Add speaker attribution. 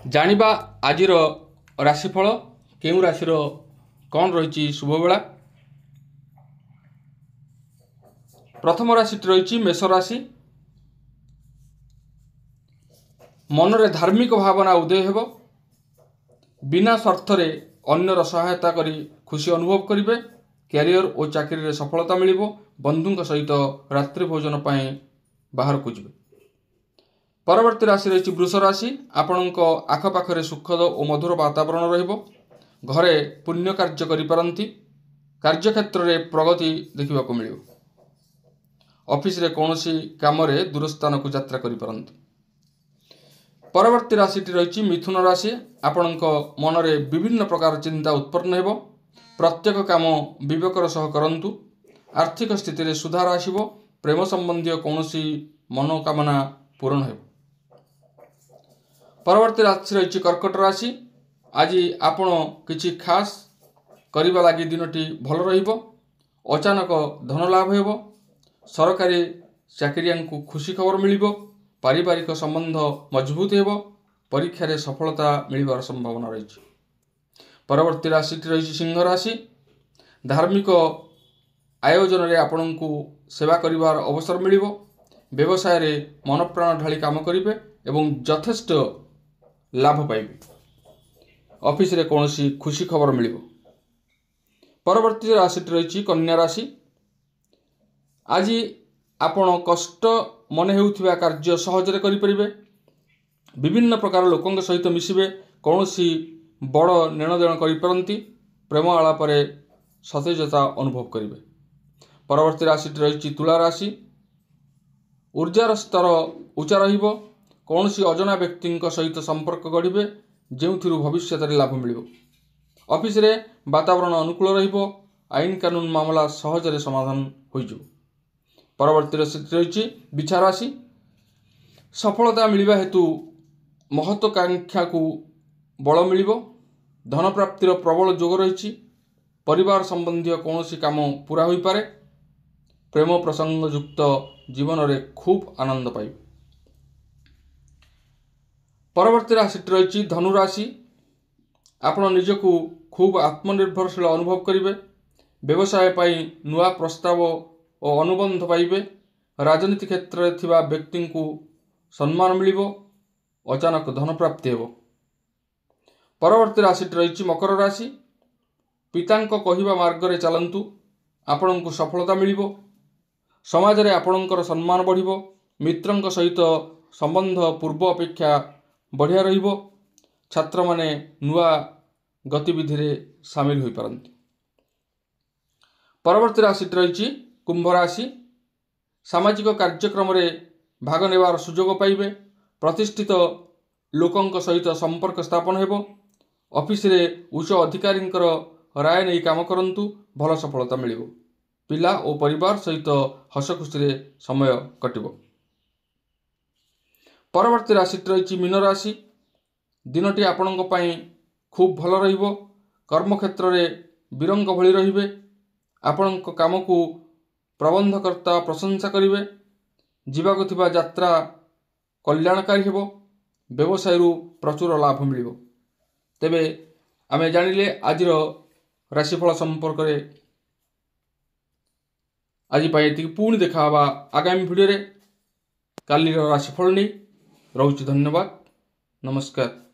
Speaker 1: जानिबा आजिर राशिफल केउ राशि कौन रही शुभबेला। प्रथम राशि रही मेष राशि। मनरे धार्मिक भावना उदय हेब। बिना स्वार्थरे अन्यर सहायता करी खुशी अनुभव करिवे। कैरियर और चाकरी रे सफलता मिलिबो। बंधुक सहित रात्रि भोजन पाए बाहर को जिवे। परवर्ती राशि रही वृष राशि। आपणक आखपाखरे सुखद और मधुर वातावरण रहिबो। घरे पुण्य कार्य करिपारंती। कार्यक्षेत्र में प्रगति देखा मिलिबो। ऑफिस रे कौनसी काम रे दूरस्थान को यात्रा करिपारंती। परवर्ती राशि रही मिथुन राशि। आपणक मनरे विभिन्न प्रकार चिंता उत्पन्न हेबो। प्रत्येक काम विवेकर सह करंतु। आर्थिक स्थिति रे सुधार आसिबो। प्रेम संबंधी कौनसी मनोकामना पूर्ण हेबो। परवर्ती राशि रही कर्कट राशि। आज आपण किछि खास करिबा लागि दिनटी भल रहिबो। अचानक धन लाभ हेबो। सरकारी चाकरियां को खुशी खबर मिलिबो। पारिवारिक संबंध मजबूत हेबो। परीक्षा रे सफलता मिलिबार संभावना रही। परवर्ती राशि रही सिंह राशि। धार्मिक आयोजन रे आपण को सेवा करिबार अवसर मिलिबो। व्यवसाय रे मन प्राण ढाली काम करिवे एवं यथेष्ट लाभ पाइबे। ऑफिस रे कौनसी खुशी खबर मिलिबो। परवर्ती राशि रही कन्या राशि। आज आपण कष्ट मन हेउथिबा कार्य सहजरे करिपरिबे। विभिन्न प्रकार लोकंक सहित मिसिबे। कौनसी बड़ नेणदेण करिपारंती। प्रेम आलापरे सतेजता अनुभव करिबे। परवर्ती राशि रही तुला राशि। ऊर्जार स्तर उच्चा रहिबो। कौनसी अजना व्यक्ति सहित संपर्क गढ़िबे जेउथिरु भविष्य रे लाभ मिलिबो। ऑफिस रे वातावरण अनुकूल रहिबो। आईन कानून मामला सहजरे समाधान होइजो। परवर्ती राशि रही बिछा राशि। सफलता मिलिबा हेतु महत्वाकांक्षा को बल मिलिबो। धन प्राप्तिर प्रबल जोग रही। परिवार संबंधी कौनसी काम पूरा होई पारे। प्रेम प्रसंग युक्त जीवन रे खूब आनंद पाइबे। परवर्ती राशि रही धनु राशि। आपण निजको खूब आत्मनिर्भरशील अनुभव करिवे। व्यवसाय पाई नुआ प्रस्ताव और अनुबंध पाइबे। राजनीति क्षेत्र में थिबा व्यक्ति को सम्मान मिलिबो। अचानक धन प्राप्ति हेबो। परवर्ती राशि रही मकर राशि। पितांक कहिबा मार्ग रे चलंतु। आपण को सफलता मिलिबो। समाज रे आपणकर सम्मान बढ़िबो। मित्रंक सहित संबंध पूर्व अपेक्षा बढ़िया रहिबो। छात्र माने नुआ गतिविधि रे शामिल होई पारंती। परवर्ती राशि रही कुंभ राशि। सामाजिक कार्यक्रम रे भाग नेबार सुजोग पाइबे। प्रतिष्ठित लोकंक सहित संपर्क स्थापन हेबो। ऑफिस रे उच्च अधिकारींकर राय नहीं काम करंतु। भल सफलता मिलिबो। पिला और परिवार सहित हस खुशी रे समय कटिबो। परवर्ती राशि रही मीन राशि। दिनटी आपणक पई खूब भल रहिबो। कर्मक्षेत्र रे वीरंक भली रहिबे। आपणक काम को प्रबंधकर्ता प्रशंसा करिवे। जीवाको थिबा यात्रा कल्याणकारी हेबो। व्यवसाय प्रचुर लाभ मिलिबो। तेबे आमे जानिले आजिर राशिफल संपर्क रे। आज पुणी देखा आगामी भिडियो रे। कालीर राशिफल नहीं रहुछि। धन्यवाद। नमस्कार।